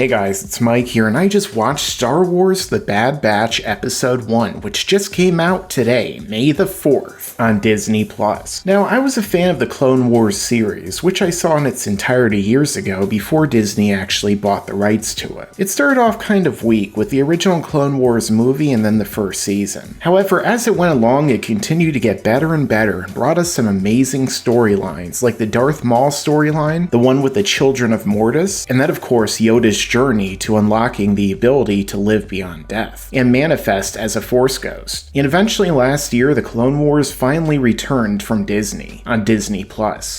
Hey guys, it's Mike here, and I just watched Star Wars The Bad Batch Episode 1, which just came out today, May the 4th, on Disney+. Now, I was a fan of the Clone Wars series, which I saw in its entirety years ago before Disney actually bought the rights to it. It started off kind of weak, with the original Clone Wars movie and then the first season. However, as it went along, it continued to get better and better, and brought us some amazing storylines, like the Darth Maul storyline, the one with the Children of Mortis, and then of course Yoda's journey to unlocking the ability to live beyond death, and manifest as a Force ghost. And eventually last year, the Clone Wars finally returned from Disney, on Disney+.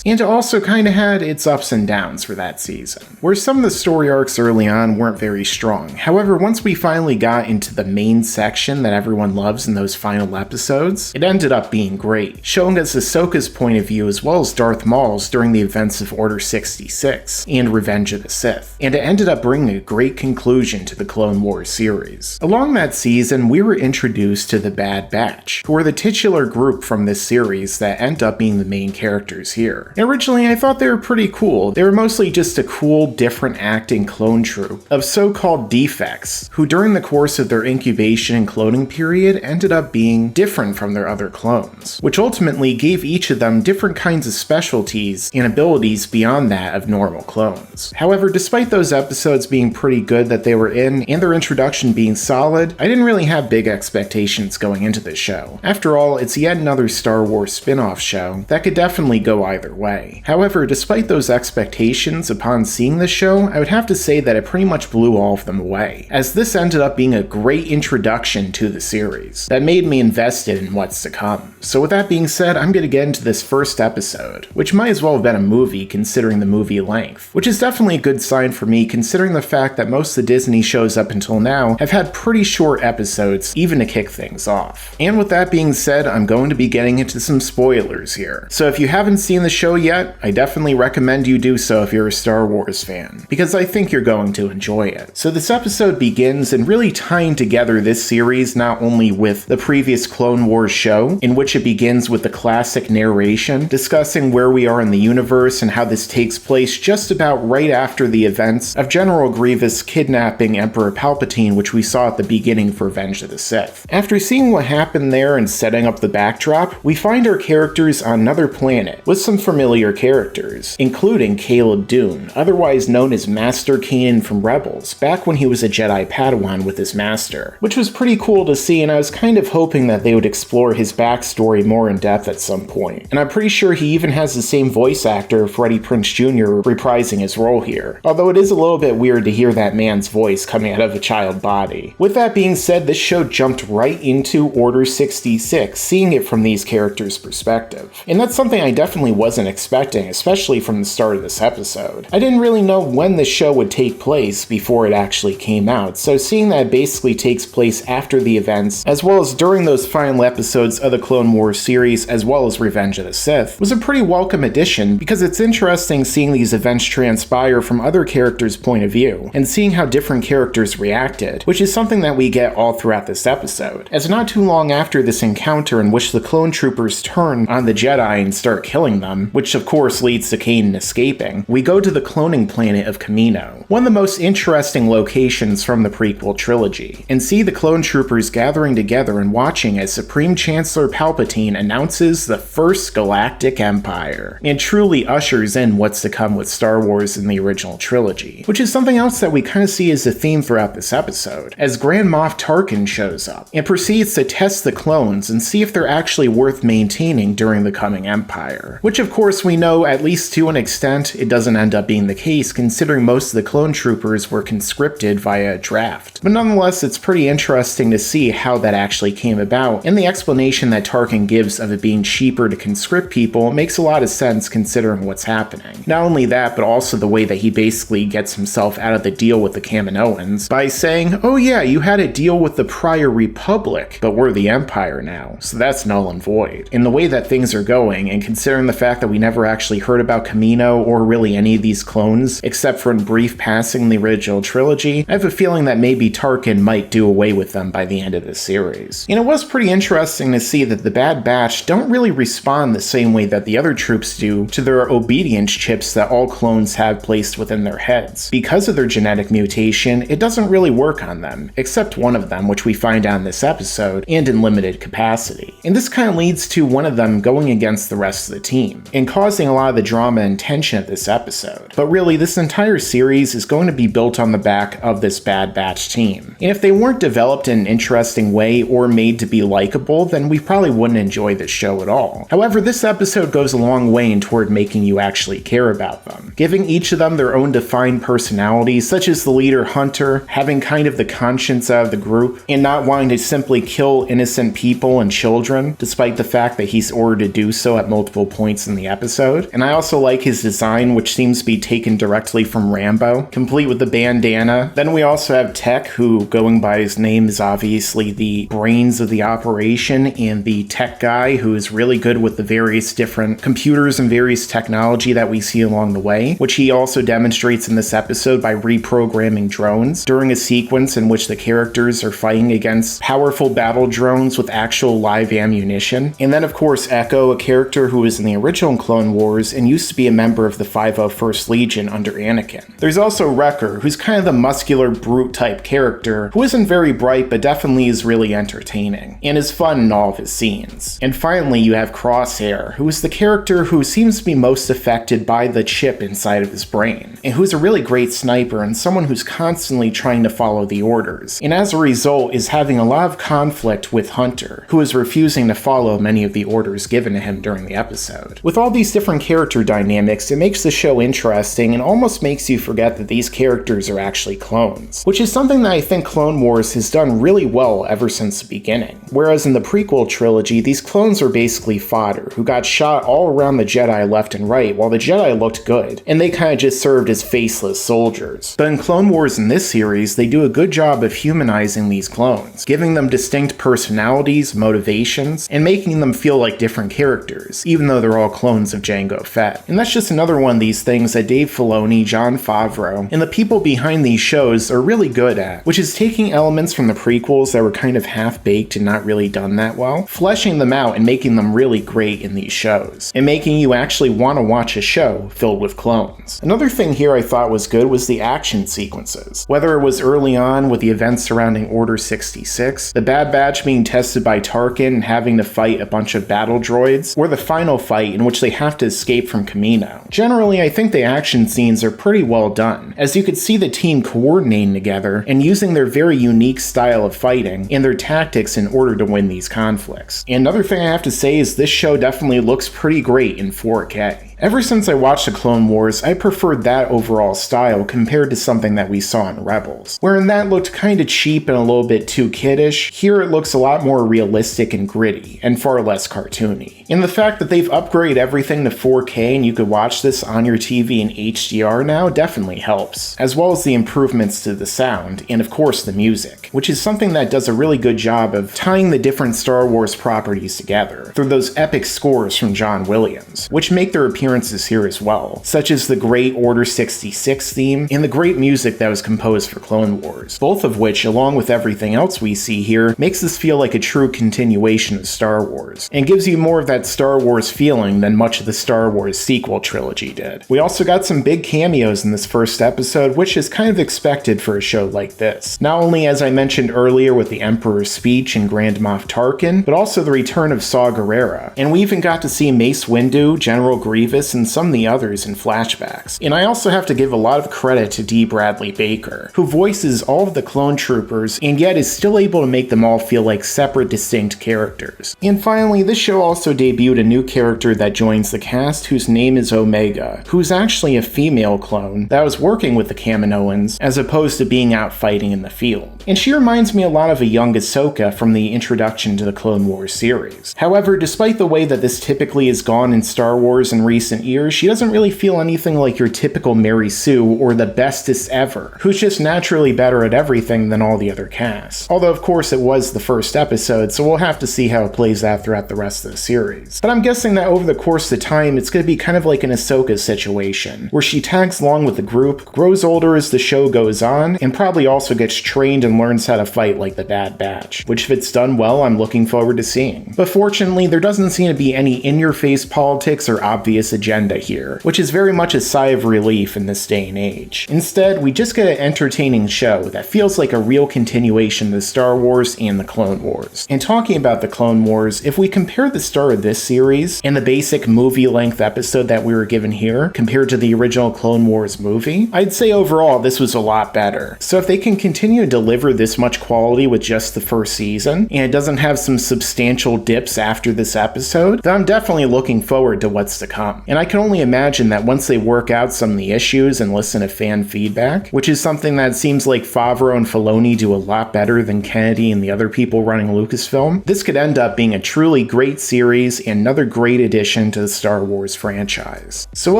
And it also kinda had its ups and downs for that season, where some of the story arcs early on weren't very strong. However, once we finally got into the main section that everyone loves in those final episodes, it ended up being great, showing us Ahsoka's point of view as well as Darth Maul's during the events of Order 66 and Revenge of the Sith, and it ended up bringing a great conclusion to the Clone Wars series. Along that season, we were introduced to the Bad Batch, who are the titular group from this series that end up being the main characters here. And originally, I thought they were pretty cool. They were mostly just a cool, different acting clone troupe of so-called defects, who during the course of their incubation and cloning period ended up being different from their other clones, which ultimately gave each of them different kinds of specialties and abilities beyond that of normal clones. However, despite those episodes being pretty good that they were in, and their introduction being solid, I didn't really have big expectations going into this show. After all, it's yet another Star Wars spin-off show that could definitely go either way. However, despite those expectations upon seeing the show, I would have to say that it pretty much blew all of them away, as this ended up being a great introduction to the series that made me invested in what's to come. So with that being said, I'm going to get into this first episode, which might as well have been a movie considering the movie length, which is definitely a good sign for me considering the fact that most of the Disney shows up until now have had pretty short episodes even to kick things off. And with that being said, I'm going to be getting into some spoilers here. So if you haven't seen the show yet, I definitely recommend you do so if you're a Star Wars fan, because I think you're going to enjoy it. So this episode begins in really tying together this series not only with the previous Clone Wars show, in which it begins with the classic narration discussing where we are in the universe and how this takes place just about right after the events of General Grievous kidnapping Emperor Palpatine, which we saw at the beginning for Revenge of the Sith. After seeing what happened there and setting up the backdrop, we find our characters on another planet with some familiar characters, including Caleb Dune, otherwise known as Master Kanan from Rebels, back when he was a Jedi Padawan with his master, which was pretty cool to see, and I was kind of hoping that they would explore his backstory more in depth at some point. And I'm pretty sure he even has the same voice actor, Freddie Prinze Jr., reprising his role here, although it is a little bit weird to hear that man's voice coming out of a child body. With that being said, this show jumped right into Order 66, seeing it from these characters' perspective. And that's something I definitely wasn't expecting, especially from the start of this episode. I didn't really know when the show would take place before it actually came out, so seeing that it basically takes place after the events, as well as during those final episodes of the Clone Wars series, as well as Revenge of the Sith, was a pretty welcome addition, because it's interesting seeing these events transpire from other characters' point of view, and seeing how different characters reacted, which is something that we get all throughout this episode, as not too long after this encounter in which the clone troopers turn on the Jedi and start killing them, which of course leads to Kanan escaping, we go to the cloning planet of Kamino, one of the most interesting locations from the prequel trilogy, and see the clone troopers gathering together and watching as Supreme Chancellor Palpatine announces the First Galactic Empire, and truly ushers in what's to come with Star Wars in the original trilogy, which is something else that we kind of see as a theme throughout this episode, as Grand Moff Tarkin shows up and proceeds to test the clones and see if they're actually worth maintaining during the coming Empire, which of course we know, at least to an extent, it doesn't end up being the case considering most of the clone troopers were conscripted via a draft. But nonetheless, it's pretty interesting to see how that actually came about, and the explanation that Tarkin gives of it being cheaper to conscript people makes a lot of sense considering what's happening. Not only that, but also the way that he basically gets himself out of the deal with the Kaminoans by saying, oh yeah, you had a deal with the prior Republic, but we're the Empire now, so that's null and void. In the way that things are going, and considering the fact that we never actually heard about Kamino or really any of these clones, except for in brief passing in the original trilogy, I have a feeling that maybe Tarkin might do away with them by the end of the series. And it was pretty interesting to see that the Bad Batch don't really respond the same way that the other troops do to their obedience chips that all clones have placed within their heads. Because of their genetic mutation, it doesn't really work on them, except one of them, which we find out in this episode, and in limited capacity. And this kind of leads to one of them going against the rest of the team, and causing a lot of the drama and tension of this episode. But really, this entire series is going to be built on the back of this Bad Batch team. And if they weren't developed in an interesting way or made to be likable, then we probably wouldn't enjoy this show at all. However, this episode goes a long way toward making you actually care about them, giving each of them their own defined personalities, such as the leader Hunter having kind of the conscience out of the group and not wanting to simply kill innocent people and children, despite the fact that he's ordered to do so at multiple points in the episode. And I also like his design, which seems to be taken directly from Rambo, complete with the bandana. Then we also have Tech, who, going by his name, is obviously the brains of the operation, and the tech guy who is really good with the various different computers and various technology that we see along the way, which he also demonstrates in this episode by reprogramming drones during a sequence in which the characters are fighting against powerful battle drones with actual live ammunition. And then of course Echo, a character who was in the original Clone Wars and used to be a member of the 501st Legion under Anakin. There's also Wrecker, who's kind of the muscular brute type character who isn't very bright but definitely is really entertaining and is fun in all of his scenes. And finally you have Crosshair, who is the character who seems to be most affected by the chip inside of his brain, and who's a really great sniper and someone who's constantly trying to follow the orders, and as a result is having a lot of conflict with Hunter, who is refusing to follow many of the orders given to him during the episode. With all these different character dynamics, it makes the show interesting and almost makes you forget that these characters are actually clones, which is something that I think Clone Wars has done really well ever since the beginning. Whereas in the prequel trilogy, these clones were basically fodder, who got shot all around the Jedi left and right while the Jedi looked good, and they kind of just served as faceless soldiers. But in Clone Wars in this series, they do a good job of humanizing these clones, giving them distinct personalities, motivations, and making them feel like different characters, even though they're all clones of Jango Fett. And that's just another one of these things that Dave Filoni, Jon Favreau, and the people behind these shows are really good at, which is taking elements from the prequels that were kind of half-baked and not really done that well, fleshing them out and making them really great in these shows, and making you actually want to watch a show filled with clones. Another thing here I thought was good was the action sequences. Whether it was early on with the events surrounding Order 66, the Bad Batch being tested by Tarkin and having to fight a bunch of battle droids, or the final fight in which they have to escape from Kamino. Generally, I think the action scenes are pretty well done, as you could see the team coordinating together and using their very unique style of fighting and their tactics in order to win these conflicts. And another thing I have to say is this show definitely looks pretty great in 4K. Ever since I watched the Clone Wars, I preferred that overall style compared to something that we saw in Rebels, wherein that looked kinda cheap and a little bit too kiddish. Here it looks a lot more realistic and gritty, and far less cartoony. And the fact that they've upgraded everything to 4K and you could watch this on your TV in HDR now definitely helps, as well as the improvements to the sound, and of course the music, which is something that does a really good job of tying the different Star Wars properties together through those epic scores from John Williams, which make their appearances here as well, such as the great Order 66 theme and the great music that was composed for Clone Wars, both of which, along with everything else we see here, makes this feel like a true continuation of Star Wars, and gives you more of that Star Wars feeling than much of the Star Wars sequel trilogy did. We also got some big cameos in this first episode, which is kind of expected for a show like this. Not only, as I mentioned earlier, with the Emperor's speech and Grand Moff Tarkin, but also the return of Saw Gerrera, and we even got to see Mace Windu, General Grievous, and some of the others in flashbacks. And I also have to give a lot of credit to D. Bradley Baker, who voices all of the clone troopers and yet is still able to make them all feel like separate, distinct characters. And finally, this show also debuted a new character that joins the cast whose name is Omega, who's actually a female clone that was working with the Kaminoans as opposed to being out fighting in the field. And she reminds me a lot of a young Ahsoka from the introduction to the Clone Wars series. However, despite the way that this typically is gone in Star Wars in recent recent years, she doesn't really feel anything like your typical Mary Sue or the bestest ever, who's just naturally better at everything than all the other cast. Although of course it was the first episode, so we'll have to see how it plays out throughout the rest of the series. But I'm guessing that over the course of time, it's going to be kind of like an Ahsoka situation, where she tags along with the group, grows older as the show goes on, and probably also gets trained and learns how to fight like the Bad Batch, which if it's done well, I'm looking forward to seeing. But fortunately, there doesn't seem to be any in-your-face politics or obvious agenda here, which is very much a sigh of relief in this day and age. Instead, we just get an entertaining show that feels like a real continuation of the Star Wars and the Clone Wars. And talking about the Clone Wars, if we compare the start of this series and the basic movie-length episode that we were given here compared to the original Clone Wars movie, I'd say overall this was a lot better. So if they can continue to deliver this much quality with just the first season, and it doesn't have some substantial dips after this episode, then I'm definitely looking forward to what's to come. And I can only imagine that once they work out some of the issues and listen to fan feedback, which is something that seems like Favreau and Filoni do a lot better than Kennedy and the other people running Lucasfilm, this could end up being a truly great series and another great addition to the Star Wars franchise. So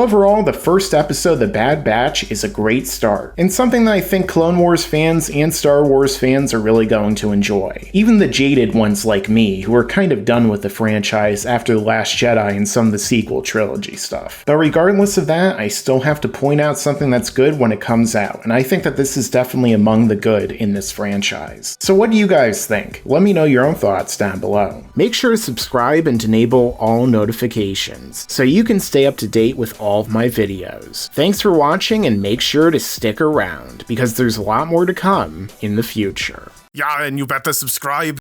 overall, the first episode, The Bad Batch, is a great start, and something that I think Clone Wars fans and Star Wars fans are really going to enjoy. Even the jaded ones like me, who are kind of done with the franchise after The Last Jedi and some of the sequel trilogy stuff. But regardless of that, I still have to point out something that's good when it comes out, and I think that this is definitely among the good in this franchise. So what do you guys think? Let me know your own thoughts down below. Make sure to subscribe and enable all notifications so you can stay up to date with all of my videos. Thanks for watching, and make sure to stick around because there's a lot more to come in the future. Yeah, and you better subscribe.